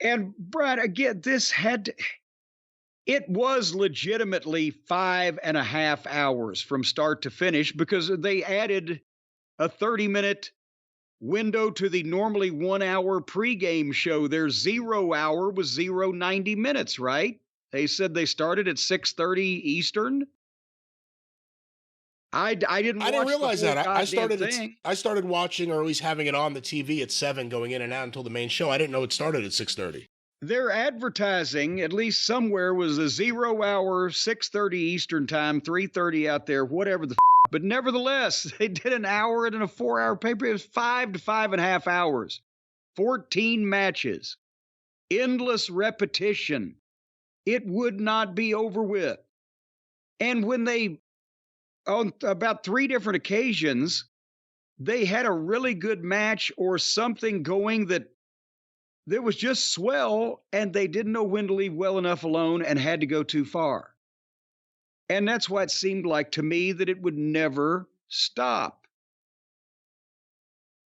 And Brad, again, it was legitimately 5.5 hours from start to finish because they added a 30-minute window to the normally 1 hour pregame show. Their 0 hour was 0 90 minutes, right? They said they started at 6:30 Eastern. I didn't I didn't watch the realize whole that. goddamn thing. I started watching, or at least having it on the TV at 7, going in and out until the main show. I didn't know it started at 6:30. Their advertising, at least somewhere, was a 0 hour, 6:30 Eastern time, 3:30 out there, whatever the. But nevertheless, they did an hour and a 4 hour paper. It was 5 to 5.5 hours, 14 matches, endless repetition. It would not be over with. And when they, on about 3 different occasions, they had a really good match or something going that was just swell, and they didn't know when to leave well enough alone and had to go too far. And that's why it seemed like to me that it would never stop.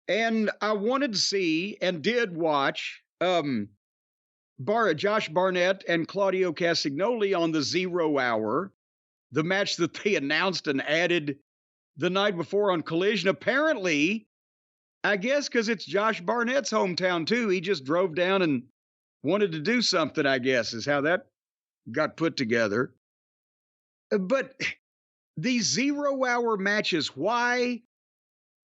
And I wanted to see and did watch Josh Barnett and Claudio Castagnoli on the 0 hour, the match that they announced and added the night before on Collision. Apparently, I guess because it's Josh Barnett's hometown too, he just drove down and wanted to do something, I guess, is how that got put together. But these 0 hour matches, why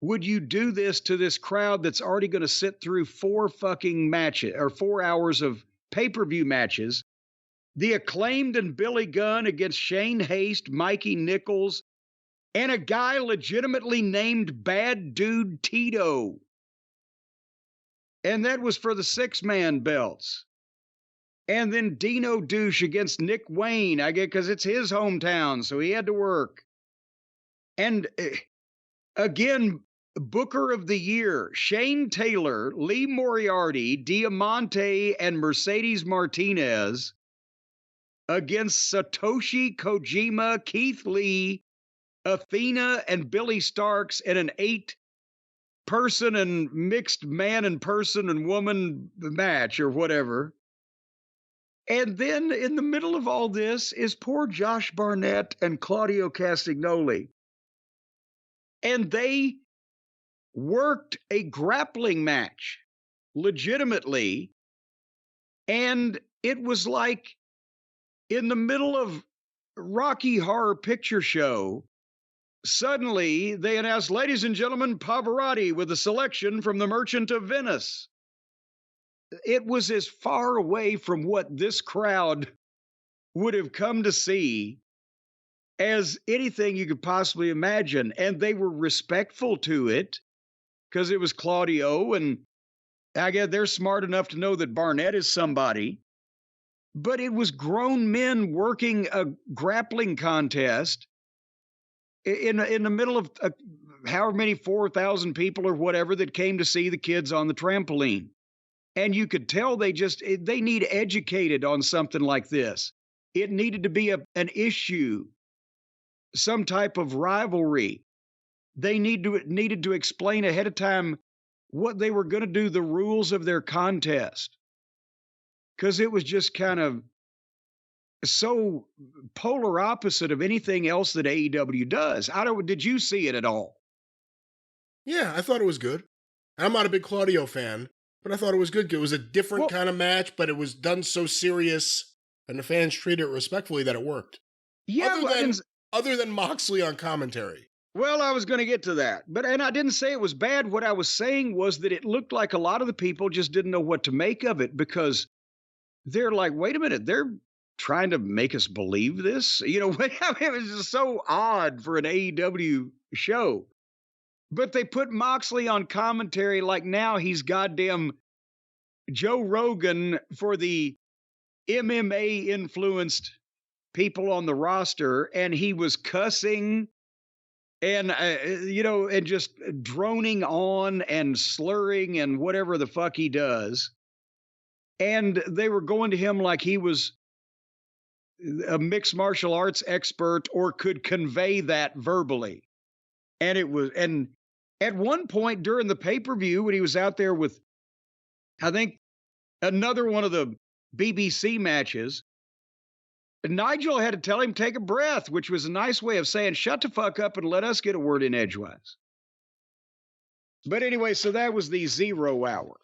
would you do this to this crowd that's already going to sit through 4 fucking matches or 4 hours of pay-per-view matches? The Acclaimed and Billy Gunn against Shane Haste, Mikey Nichols, and a guy legitimately named Bad Dude Tito. And that was for the 6-man belts. And then Dino Douche against Nick Wayne, I get, because it's his hometown, so he had to work. And again, Booker of the Year, Shane Taylor, Lee Moriarty, Diamante, and Mercedes Martinez against Satoshi Kojima, Keith Lee, Athena, and Billy Starks in an 8-person and mixed man and person and woman match or whatever. And then in the middle of all this is poor Josh Barnett and Claudio Castagnoli. And they worked a grappling match legitimately. And it was like in the middle of Rocky Horror Picture Show, suddenly they announced, ladies and gentlemen, Pavarotti with a selection from The Merchant of Venice. It was as far away from what this crowd would have come to see as anything you could possibly imagine. And they were respectful to it because it was Claudio. And I guess they're smart enough to know that Barnett is somebody. But it was grown men working a grappling contest in the middle of however many 4,000 people or whatever that came to see the kids on the trampoline. And you could tell they need educated on something like this. It needed to be an issue, some type of rivalry. They needed to explain ahead of time what they were going to do, the rules of their contest. Because it was just kind of so polar opposite of anything else that AEW does. Did you see it at all? Yeah, I thought it was good. I'm not a big Claudio fan, but I thought it was good. It was a different kind of match, but it was done so serious, and the fans treated it respectfully that it worked. Yeah, other than Moxley on commentary. Well, I was going to get to that, and I didn't say it was bad. What I was saying was that it looked like a lot of the people just didn't know what to make of it because they're like, wait a minute, they're trying to make us believe this? You know, it was just so odd for an AEW show. But they put Moxley on commentary like now he's goddamn Joe Rogan for the MMA-influenced people on the roster, and he was cussing and, and just droning on and slurring and whatever the fuck he does. And they were going to him like he was a mixed martial arts expert or could convey that verbally. And at one point during the pay-per-view when he was out there with, I think, another one of the BBC matches. Nigel had to tell him take a breath, which was a nice way of saying, shut the fuck up and let us get a word in edgewise. But anyway, so that was the 0 hour.